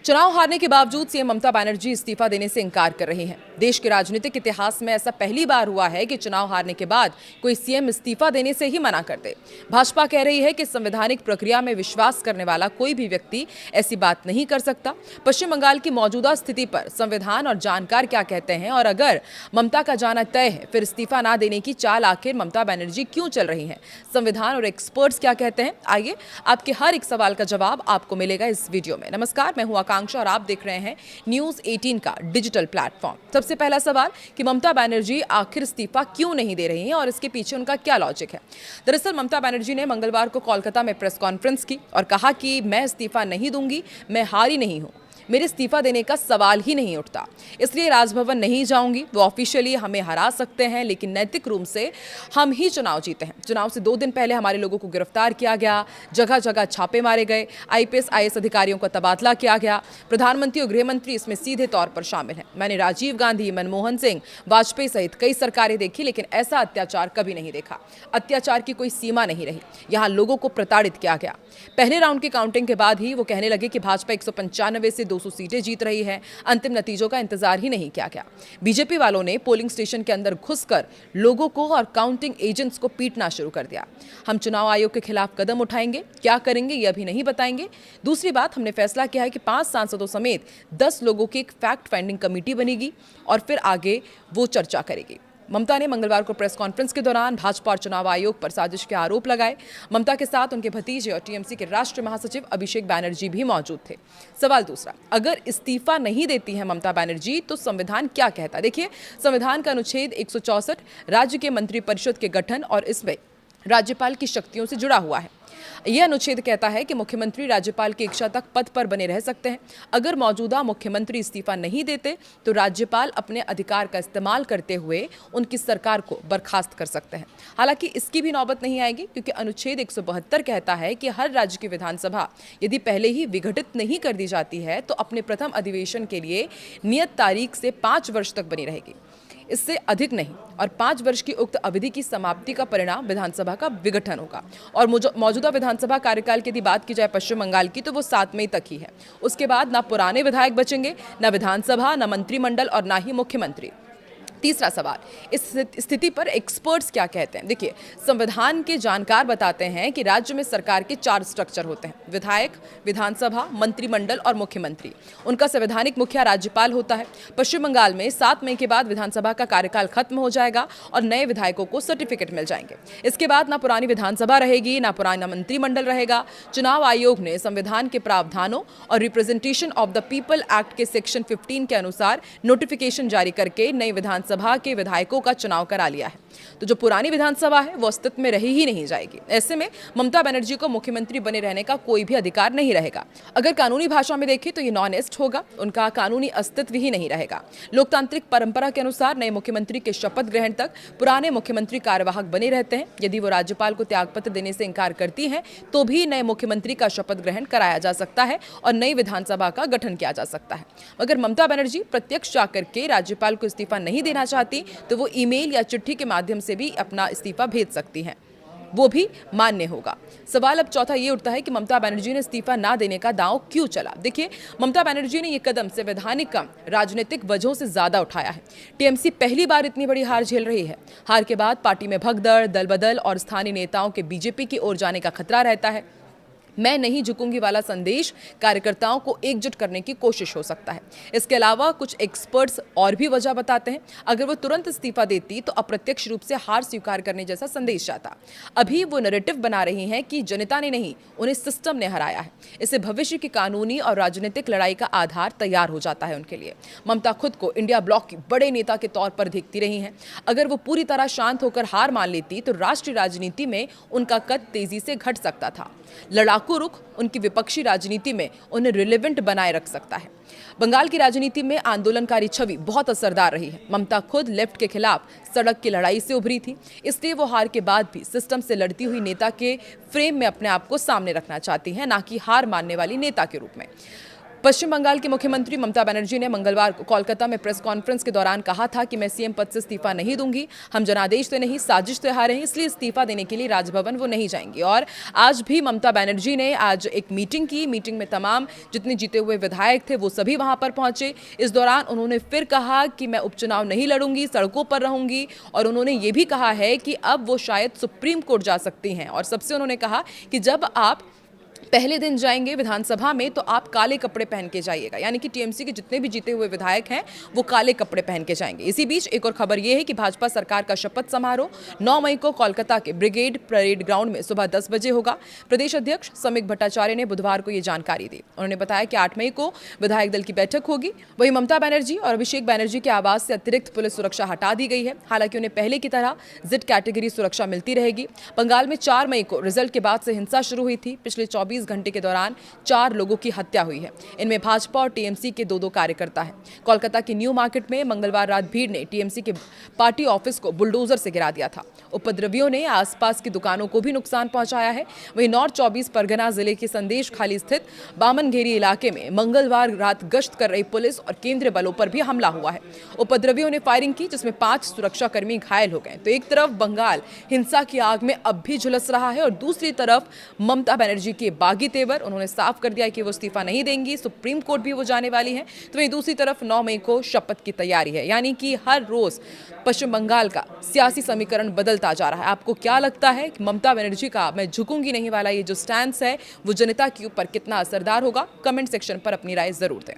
चुनाव हारने के बावजूद सीएम ममता बनर्जी इस्तीफा देने से इनकार कर रही हैं। देश के राजनीतिक इतिहास में ऐसा पहली बार हुआ है कि चुनाव हारने के बाद कोई सीएम इस्तीफा देने से ही मना कर दे। भाजपा कह रही है कि संवैधानिक प्रक्रिया में विश्वास करने वाला कोई भी व्यक्ति ऐसी बात नहीं कर सकता। पश्चिम बंगाल की मौजूदा स्थिति पर संविधान और जानकार क्या कहते हैं, और अगर ममता का जाना तय है फिर इस्तीफा ना देने की चाल आखिर ममता बनर्जी क्यों चल रही है, संविधान और एक्सपर्ट्स क्या कहते हैं, आइए आपके हर एक सवाल का जवाब आपको मिलेगा इस वीडियो में। नमस्कार, मैं हूं आकांक्षा और आप देख रहे हैं न्यूज़ 18 का डिजिटल प्लेटफॉर्म। सबसे पहला सवाल कि ममता बनर्जी आखिर इस्तीफा क्यों नहीं दे रही हैं और इसके पीछे उनका क्या लॉजिक है। दरअसल ममता बनर्जी ने मंगलवार को कोलकाता में प्रेस कॉन्फ्रेंस की और कहा कि मैं इस्तीफा नहीं दूंगी, मैं हारी नहीं हूं, मेरे इस्तीफा देने का सवाल ही नहीं उठता, इसलिए राजभवन नहीं जाऊंगी। वो ऑफिशियली हमें हरा सकते हैं लेकिन नैतिक रूप से हम ही चुनाव जीते हैं। चुनाव से 2 दिन पहले हमारे लोगों को गिरफ्तार किया गया, जगह जगह छापे मारे गए, आईपीएस आईएएस अधिकारियों का तबादला किया गया, प्रधानमंत्री और गृह मंत्री इसमें सीधे तौर पर शामिल हैं। मैंने राजीव गांधी, मनमोहन सिंह, वाजपेयी सहित कई सरकारें देखी लेकिन ऐसा अत्याचार कभी नहीं देखा। अत्याचार की कोई सीमा नहीं रही, यहाँ लोगों को प्रताड़ित किया गया। पहले राउंड की काउंटिंग के बाद ही वो कहने लगे कि भाजपा 195 से 200 सीटें जीत रही है। अंतिम नतीजों का इंतजार ही नहीं किया गया। बीजेपी वालों ने पोलिंग स्टेशन के अंदर घुसकर लोगों को और काउंटिंग एजेंट्स को पीटना शुरू कर दिया। हम चुनाव आयोग के खिलाफ कदम उठाएंगे, क्या करेंगे ये अभी नहीं बताएंगे। दूसरी बात, हमने फैसला किया है कि 5 सांसदों समेत 10 लोगों की एक फैक्ट फाइंडिंग कमेटी बनेगी और फिर आगे वो चर्चा करेगी। ममता ने मंगलवार को प्रेस कॉन्फ्रेंस के दौरान भाजपा और चुनाव आयोग पर साजिश के आरोप लगाए। ममता के साथ उनके भतीजे और टीएमसी के राष्ट्रीय महासचिव अभिषेक बैनर्जी भी मौजूद थे। सवाल दूसरा, अगर इस्तीफा नहीं देती है ममता बनर्जी तो संविधान क्या कहता है। देखिए, संविधान का अनुच्छेद 164 राज्य के मंत्रिपरिषद के गठन और इसमें राज्यपाल की शक्तियों से जुड़ा हुआ है। यह अनुच्छेद कहता है कि मुख्यमंत्री राज्यपाल की इच्छा तक पद पर बने रह सकते हैं। अगर मौजूदा मुख्यमंत्री इस्तीफा नहीं देते तो राज्यपाल अपने अधिकार का इस्तेमाल करते हुए उनकी सरकार को बर्खास्त कर सकते हैं। हालांकि इसकी भी नौबत नहीं आएगी क्योंकि अनुच्छेद 172 कहता है कि हर राज्य की विधानसभा यदि पहले ही विघटित नहीं कर दी जाती है तो अपने प्रथम अधिवेशन के लिए नियत तारीख से 5 वर्ष तक बनी रहेगी, इससे अधिक नहीं। और 5 वर्ष की उक्त अवधि की समाप्ति का परिणाम विधानसभा का विघटन होगा। और मौजूदा विधानसभा कार्यकाल की यदि बात की जाए पश्चिम बंगाल की तो वो 7 मई तक ही है। उसके बाद ना पुराने विधायक बचेंगे, ना विधानसभा, ना मंत्रिमंडल और ना ही मुख्यमंत्री। तीसरा सवाल, इस स्थिति पर एक्सपर्ट्स क्या कहते हैं। देखिए, संविधान के जानकार बताते हैं कि राज्य में सरकार के 4 स्ट्रक्चर होते हैं: विधायक, विधानसभा, मंत्रिमंडल और मुख्यमंत्री। उनका संवैधानिक मुखिया राज्यपाल होता है। पश्चिम बंगाल में 7 मई के बाद विधानसभा का कार्यकाल खत्म हो जाएगा और नए विधायकों को सर्टिफिकेट मिल जाएंगे। इसके बाद ना पुरानी विधानसभा रहेगी, ना पुराना मंत्रिमंडल रहेगा। चुनाव आयोग ने संविधान के प्रावधानों और representation of the people act के सेक्शन 15 के अनुसार नोटिफिकेशन जारी करके नई विधानसभा के विधायकों का चुनाव करा लिया है। तो जो पुरानी विधानसभा है वो अस्तित्व में रही ही नहीं जाएगी। ऐसे में ममता बनर्जी को मुख्यमंत्री बने रहने का कोई भी अधिकार नहीं रहेगा। अगर कानूनी भाषा में देखें तो ये नॉन एस्ट होगा, उनका कानूनी अस्तित्व ही नहीं रहेगा। लोकतांत्रिक परंपरा के अनुसार नए मुख्यमंत्री के शपथ ग्रहण तक पुराने मुख्यमंत्री कार्यवाहक बने रहते हैं। यदि वो राज्यपाल को त्यागपत्र देने से इंकार करती हैं तो भी नए मुख्यमंत्री का शपथ ग्रहण कराया जा सकता है और नई विधानसभा का गठन किया जा सकता है। मगर ममता बनर्जी प्रत्यक्ष जाकर के राज्यपाल को इस्तीफा नहीं देना चाहती तो वो ईमेल या चिट्ठी के माध्यम से भी अपना इस्तीफा भेज सकती हैं, वो भी मान्य होगा। सवाल अब चौथा ये उठता है कि ममता बनर्जी ने इस्तीफा ना देने का दांव क्यों चला। देखिए, ममता बनर्जी ने ये कदम संवैधानिक कम राजनीतिक वजहों से ज्यादा उठाया है। टीएमसी पहली बार इतनी बड़ी हार झेल रही है। हार के बाद पार्टी में भगदड़, दल बदल और स्थानीय नेताओं के बीजेपी की ओर जाने का खतरा रहता है। मैं नहीं झुकूंगी वाला संदेश कार्यकर्ताओं को एकजुट करने की कोशिश हो सकता है। इसके अलावा कुछ एक्सपर्ट्स और भी वजह बताते हैं। अगर वो तुरंत इस्तीफा देती तो अप्रत्यक्ष रूप से हार स्वीकार करने जैसा संदेश जाता। अभी वो नैरेटिव बना रही हैं कि जनता ने नहीं, उन्हें सिस्टम ने हराया है। इससे भविष्य की कानूनी और राजनीतिक लड़ाई का आधार तैयार हो जाता है उनके लिए। ममता खुद को इंडिया ब्लॉक की बड़े नेता के तौर पर देखती रही हैं। अगर वो पूरी तरह शांत होकर हार मान लेती तो राष्ट्रीय राजनीति में उनका कद तेजी से घट सकता था। लड़ाकू रुख उनकी विपक्षी राजनीति में उन्हें रिलेवेंट बनाए रख सकता है। बंगाल की राजनीति में आंदोलनकारी छवि बहुत असरदार रही है। ममता खुद लेफ्ट के खिलाफ सड़क की लड़ाई से उभरी थी, इसलिए वो हार के बाद भी सिस्टम से लड़ती हुई नेता के फ्रेम में अपने आप को सामने रखना चाहती हैं, ना कि हार मानने वाली नेता के रूप में। पश्चिम बंगाल की मुख्यमंत्री ममता बनर्जी ने मंगलवार को कोलकाता में प्रेस कॉन्फ्रेंस के दौरान कहा था कि मैं सीएम पद से इस्तीफा नहीं दूंगी। हम जनादेश से नहीं, साजिश से हारे हैं, इसलिए इस्तीफा देने के लिए राजभवन वो नहीं जाएंगी। और आज भी ममता बनर्जी ने आज एक मीटिंग की। मीटिंग में तमाम जितने जीते हुए विधायक थे वो सभी वहां पर पहुंचे। इस दौरान उन्होंने फिर कहा कि मैं उपचुनाव नहीं लड़ूंगी, सड़कों पर रहूंगी। और उन्होंने ये भी कहा है कि अब वो शायद सुप्रीम कोर्ट जा सकती हैं। और सबसे उन्होंने कहा कि जब आप पहले दिन जाएंगे विधानसभा में तो आप काले कपड़े पहन के जाइएगा, यानी कि टीएमसी के जितने भी जीते हुए विधायक हैं वो काले कपड़े पहन के जाएंगे। इसी बीच एक और खबर यह है कि भाजपा सरकार का शपथ समारोह 9 मई को कोलकाता के ब्रिगेड परेड ग्राउंड में सुबह 10 बजे होगा। प्रदेश अध्यक्ष समीक भट्टाचार्य ने बुधवार को यह जानकारी दी। उन्होंने बताया कि 8 मई को विधायक दल की बैठक होगी। वहीं ममता बनर्जी और अभिषेक बनर्जी के आवास से अतिरिक्त पुलिस सुरक्षा हटा दी गई है। हालांकि उन्हें पहले की तरह जिट कैटेगरी सुरक्षा मिलती रहेगी। बंगाल में 4 मई को रिजल्ट के बाद से हिंसा शुरू हुई थी। पिछले 24 घंटे के दौरान 4 लोगों की हत्या हुई है। इनमें भाजपा और टीएमसी के 2 कार्यकर्ता हैं। कोलकाता की न्यू मार्केट में मंगलवार रात भीड़ ने टीएमसी के पार्टी ऑफिस को बुलडोजर से गिरा दिया था। उपद्रवियों ने आसपास की दुकानों को भी नुकसान पहुंचाया है। वहीं नॉर्थ 24 परगना जिले के संदेश खाली स्थित बामनघेरी इलाके में मंगलवार रात गश्त कर रही पुलिस और केंद्रीय बलों पर भी हमला हुआ है। उपद्रवियों ने फायरिंग की जिसमें 5 सुरक्षाकर्मी घायल हो गए। तो एक तरफ बंगाल हिंसा की आग में अब भी झुलस रहा है और दूसरी तरफ ममता बनर्जी के बागी तेवर। उन्होंने साफ कर दिया कि वो इस्तीफा नहीं देंगी, सुप्रीम कोर्ट भी वो जाने वाली हैं। तो वहीं दूसरी तरफ 9 मई को शपथ की तैयारी है, यानी कि हर रोज पश्चिम बंगाल का सियासी समीकरण बदलता जा रहा है। आपको क्या लगता है कि ममता बनर्जी का मैं झुकूंगी नहीं वाला ये जो स्टैंड है वो जनता के ऊपर कितना असरदार होगा? कमेंट सेक्शन पर अपनी राय जरूर दें।